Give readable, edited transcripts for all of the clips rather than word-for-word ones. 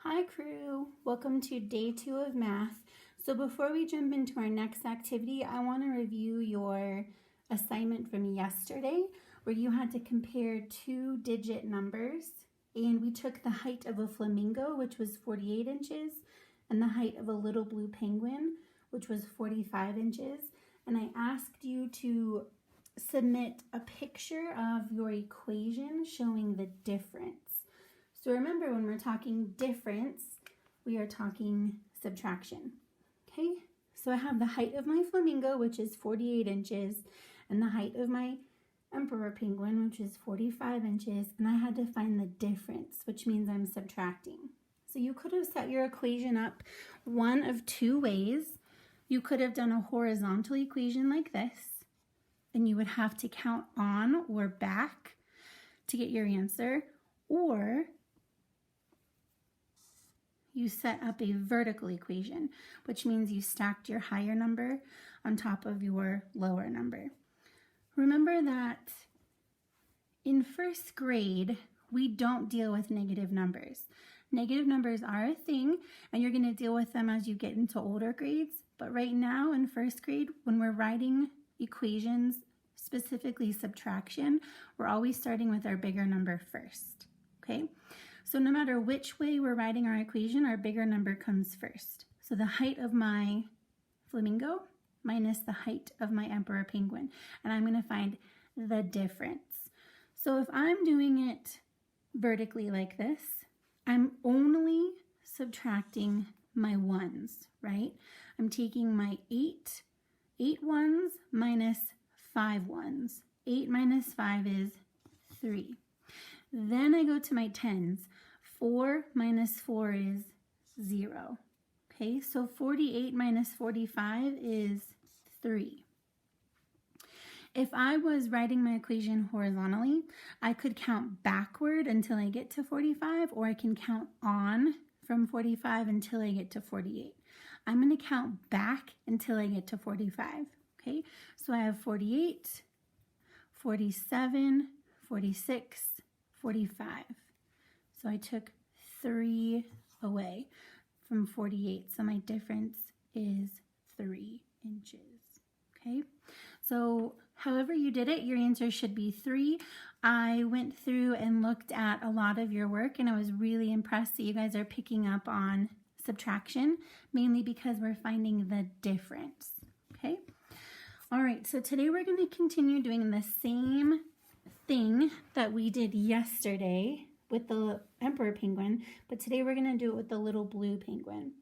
Hi crew, welcome to day 2 of math. So before we jump into our next activity, I want to review your assignment from yesterday where you had to compare 2-digit numbers, and we took the height of a flamingo, which was 48 inches, and the height of a little blue penguin, which was 45 inches, and I asked you to submit a picture of your equation showing the difference. So remember, when we're talking difference, we are talking subtraction, okay? So I have the height of my flamingo, which is 48 inches, and the height of my emperor penguin, which is 45 inches, and I had to find the difference, which means I'm subtracting. So you could have set your equation up one of two ways. You could have done a horizontal equation like this, and you would have to count on or back to get your answer, or you set up a vertical equation, which means you stacked your higher number on top of your lower number. Remember that in first grade, we don't deal with negative numbers. Negative numbers are a thing, and you're going to deal with them as you get into older grades. But right now in first grade, when we're writing equations, specifically subtraction, we're always starting with our bigger number first, okay? So no matter which way we're writing our equation, our bigger number comes first. So the height of my flamingo minus the height of my emperor penguin. And I'm going to find the difference. So if I'm doing it vertically like this, I'm only subtracting my ones, right? I'm taking my 8 ones minus 5 ones. 8 minus 5 is 3. Then I go to my tens. 4 minus 4 is 0. Okay, so 48 minus 45 is 3. If I was writing my equation horizontally, I could count backward until I get to 45, or I can count on from 45 until I get to 48. I'm going to count back until I get to 45. Okay, so I have 48, 47, 46, 45. So I took 3 away from 48. So my difference is 3 inches. Okay. So however you did it, your answer should be 3. I went through and looked at a lot of your work, and I was really impressed that you guys are picking up on subtraction, mainly because we're finding the difference. Okay. All right. So today we're going to continue doing the same thing that we did yesterday with the emperor penguin, but today we're going to do it with the little blue penguin.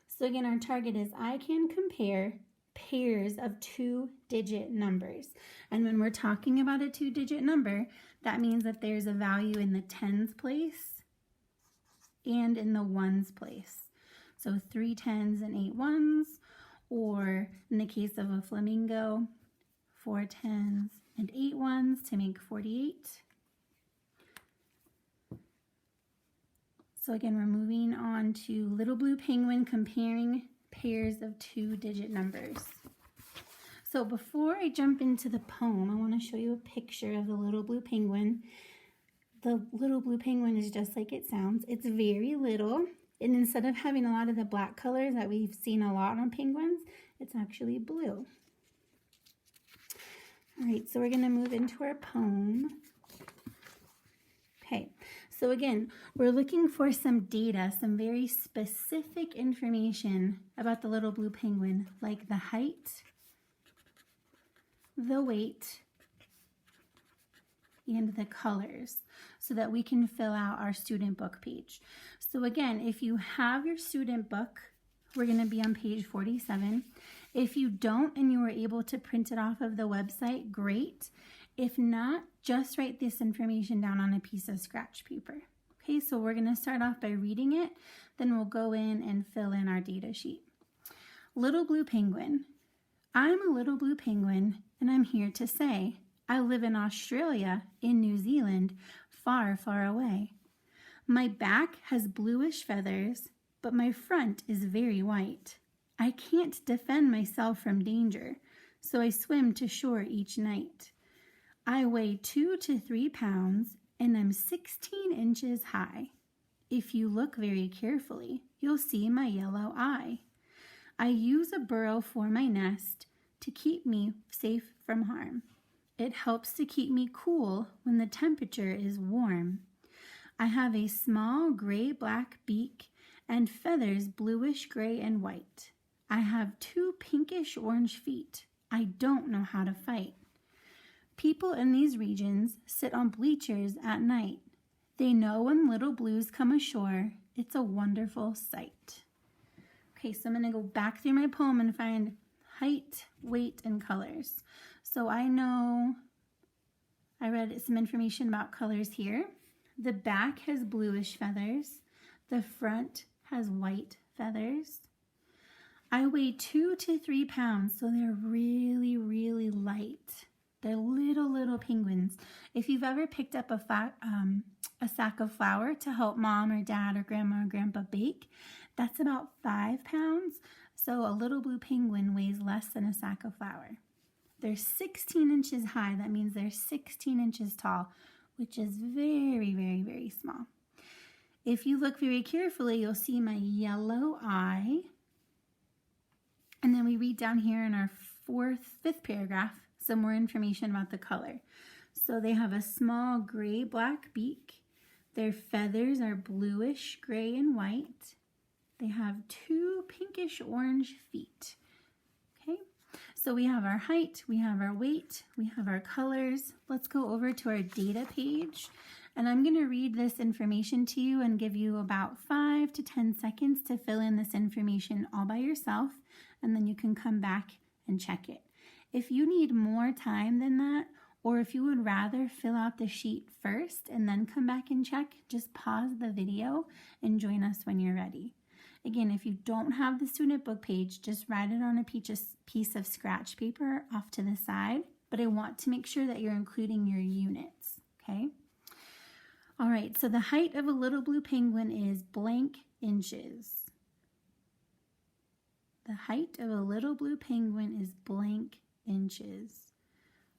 So again, our target is I can compare pairs of 2-digit numbers. And when we're talking about a 2-digit number, that means that there's a value in the tens place and in the ones place. So 3 tens and 8 ones, or in the case of a flamingo, 4 tens and 8 ones to make 48. So again, we're moving on to little blue penguin, comparing pairs of 2-digit numbers. So before I jump into the poem, I want to show you a picture of the little blue penguin. The little blue penguin is just like it sounds. It's very little, and instead of having a lot of the black colors that we've seen a lot on penguins, it's actually blue. All right, so we're going to move into our poem. Okay, so again, we're looking for some data, some very specific information about the little blue penguin, like the height, the weight, and the colors, so that we can fill out our student book page. So again, if you have your student book, we're going to be on page 47. If you don't and you were able to print it off of the website, great. If not, just write this information down on a piece of scratch paper. Okay, so we're going to start off by reading it, then we'll go in and fill in our data sheet. Little blue penguin. I'm a little blue penguin, and I'm here to say I live in Australia, in New Zealand, far, far away. My back has bluish feathers, but my front is very white. I can't defend myself from danger, so I swim to shore each night. I weigh 2 to 3 pounds, and I'm 16 inches high. If you look very carefully, you'll see my yellow eye. I use a burrow for my nest to keep me safe from harm. It helps to keep me cool when the temperature is warm. I have a small gray-black beak and feathers bluish gray and white. I have 2 pinkish-orange feet. I don't know how to fight. People in these regions sit on bleachers at night. They know when little blues come ashore. It's a wonderful sight. Okay, so I'm going to go back through my poem and find height, weight, and colors. So I know I read some information about colors here. The back has bluish feathers. The front has white feathers. I weigh 2 to 3 pounds, so they're really, really light. They're little penguins. If you've ever picked up a sack of flour to help mom or dad or grandma or grandpa bake, that's about 5 pounds. So a little blue penguin weighs less than a sack of flour. They're 16 inches high. That means they're 16 inches tall, which is very, very, very small. If you look very carefully, you'll see my yellow eye. And then we read down here in our fifth paragraph some more information about the color. So they have a small gray-black beak. Their feathers are bluish gray and white. They have 2 pinkish-orange feet. Okay, so we have our height, we have our weight, we have our colors. Let's go over to our data page. And I'm going to read this information to you and give you about 5 to 10 seconds to fill in this information all by yourself, and then you can come back and check it. If you need more time than that, or if you would rather fill out the sheet first and then come back and check, just pause the video and join us when you're ready. Again, if you don't have the student book page, just write it on a piece of scratch paper off to the side, but I want to make sure that you're including your units, okay? All right, so the height of a little blue penguin is blank inches. The height of a little blue penguin is blank inches.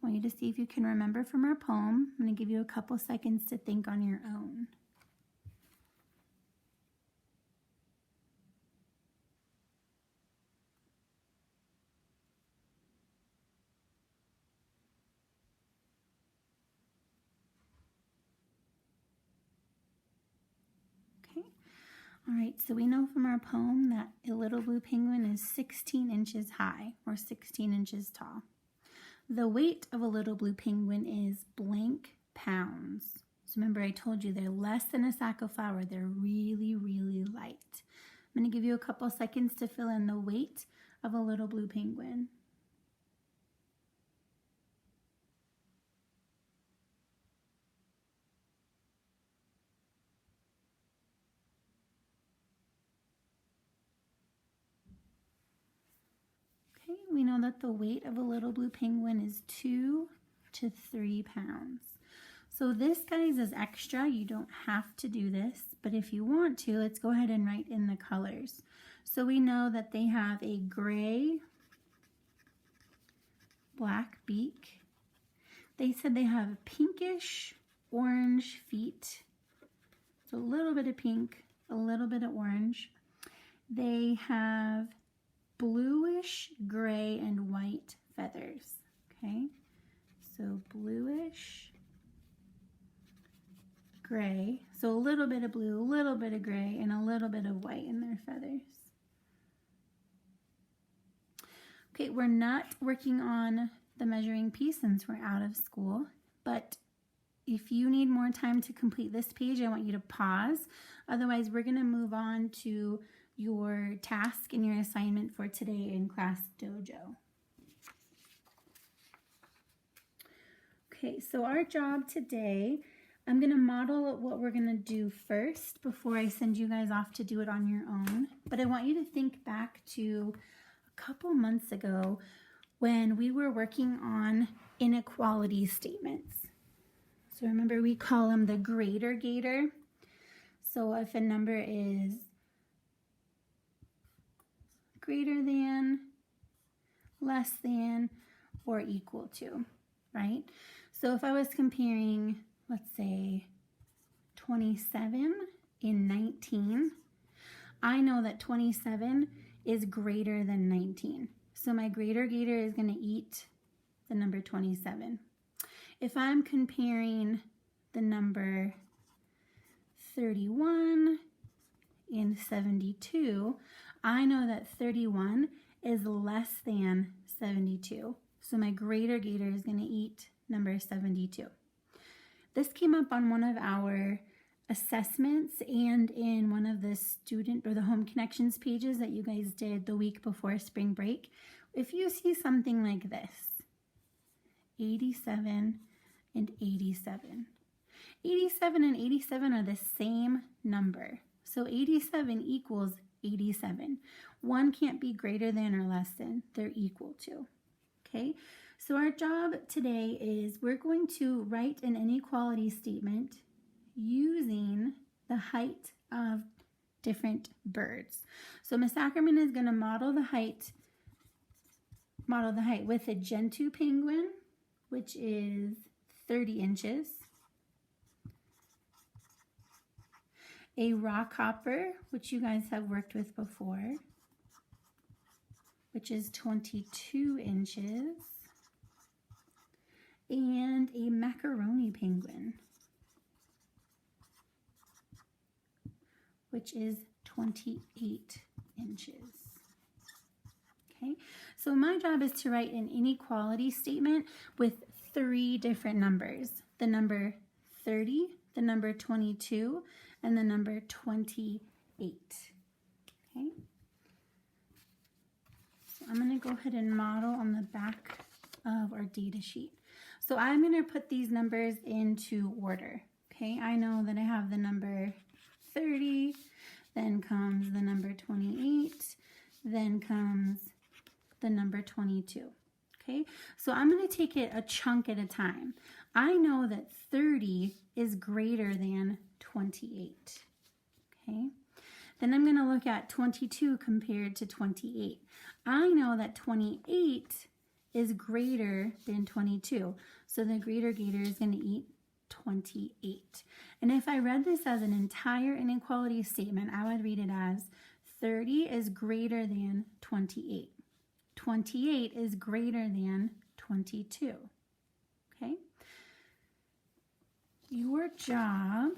I want you to see if you can remember from our poem. I'm going to give you a couple seconds to think on your own. Okay. All right, so we know from our poem that a little blue penguin is 16 inches high or 16 inches tall. The weight of a little blue penguin is blank pounds. So remember I told you they're less than a sack of flour. They're really, really light. I'm going to give you a couple seconds to fill in the weight of a little blue penguin. We know that the weight of a little blue penguin is 2 to 3 pounds. So this, guys, is extra. You don't have to do this, but if you want to, let's go ahead and write in the colors. So we know that they have a gray, black beak. They said they have pinkish orange feet. So a little bit of pink, a little bit of orange. They have bluish, gray, and white feathers, okay? So bluish, gray, so a little bit of blue, a little bit of gray, and a little bit of white in their feathers. Okay, we're not working on the measuring piece since we're out of school, but if you need more time to complete this page, I want you to pause. Otherwise, we're going to move on to your task and your assignment for today in Class Dojo. Okay, so our job today, I'm going to model what we're going to do first before I send you guys off to do it on your own. But I want you to think back to a couple months ago when we were working on inequality statements. So remember, we call them the greater gator. So if a number is greater than, less than, or equal to, right? So if I was comparing, let's say, 27 in 19, I know that 27 is greater than 19. So my greater gator is going to eat the number 27. If I'm comparing the number 31 and 72, I know that 31 is less than 72. So my greater gator is going to eat number 72. This came up on one of our assessments and in one of the student or the home connections pages that you guys did the week before spring break. If you see something like this, 87 and 87. 87 and 87 are the same number. So 87 equals 87. One can't be greater than or less than. They're equal to. Okay, so our job today is we're going to write an inequality statement using the height of different birds. So Miss Ackerman is going to model the height with a gentoo penguin, which is 30 inches, a rockhopper, which you guys have worked with before, which is 22 inches, and a macaroni penguin, which is 28 inches. Okay, so my job is to write an inequality statement with 3 different numbers: the number 30, the number 22, and the number 28. Okay, so I'm going to go ahead and model on the back of our data sheet. So I'm going to put these numbers into order. Okay, I know that I have the number 30, then comes the number 28, then comes the number 22. Okay, so I'm going to take it a chunk at a time. I know that 30 is greater than 28. Okay, then I'm going to look at 22 compared to 28. I know that 28 is greater than 22. So the greater gator is going to eat 28. And if I read this as an entire inequality statement, I would read it as 30 is greater than 28. 28 is greater than 22. Okay? Your job,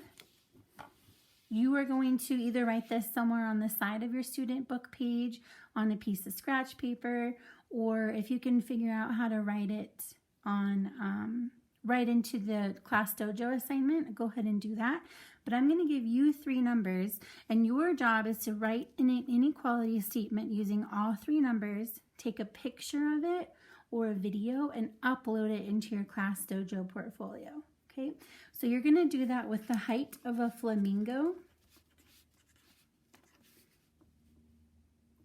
you are going to either write this somewhere on the side of your student book page on a piece of scratch paper, or if you can figure out how to write it on right into the Class Dojo assignment, go ahead and do that. But I'm going to give you 3 numbers, and your job is to write an inequality statement using all 3 numbers, take a picture of it or a video, and upload it into your Class Dojo portfolio. Okay, so you're going to do that with the height of a flamingo,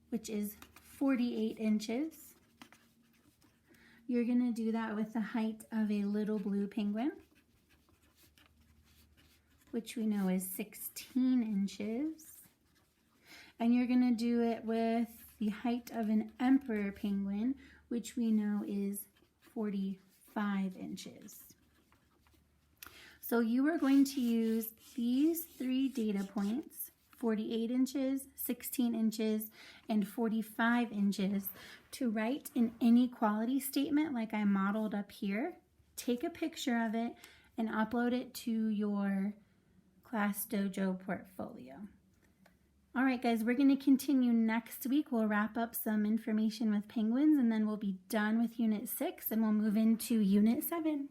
which is 48 inches. You're going to do that with the height of a little blue penguin, which we know is 16 inches. And you're going to do it with the height of an emperor penguin, which we know is 45 inches. So you are going to use these 3 data points, 48 inches, 16 inches, and 45 inches, to write an inequality statement like I modeled up here. Take a picture of it and upload it to your Class Dojo portfolio. All right, guys, we're going to continue next week. We'll wrap up some information with penguins, and then we'll be done with Unit 6, and we'll move into Unit 7.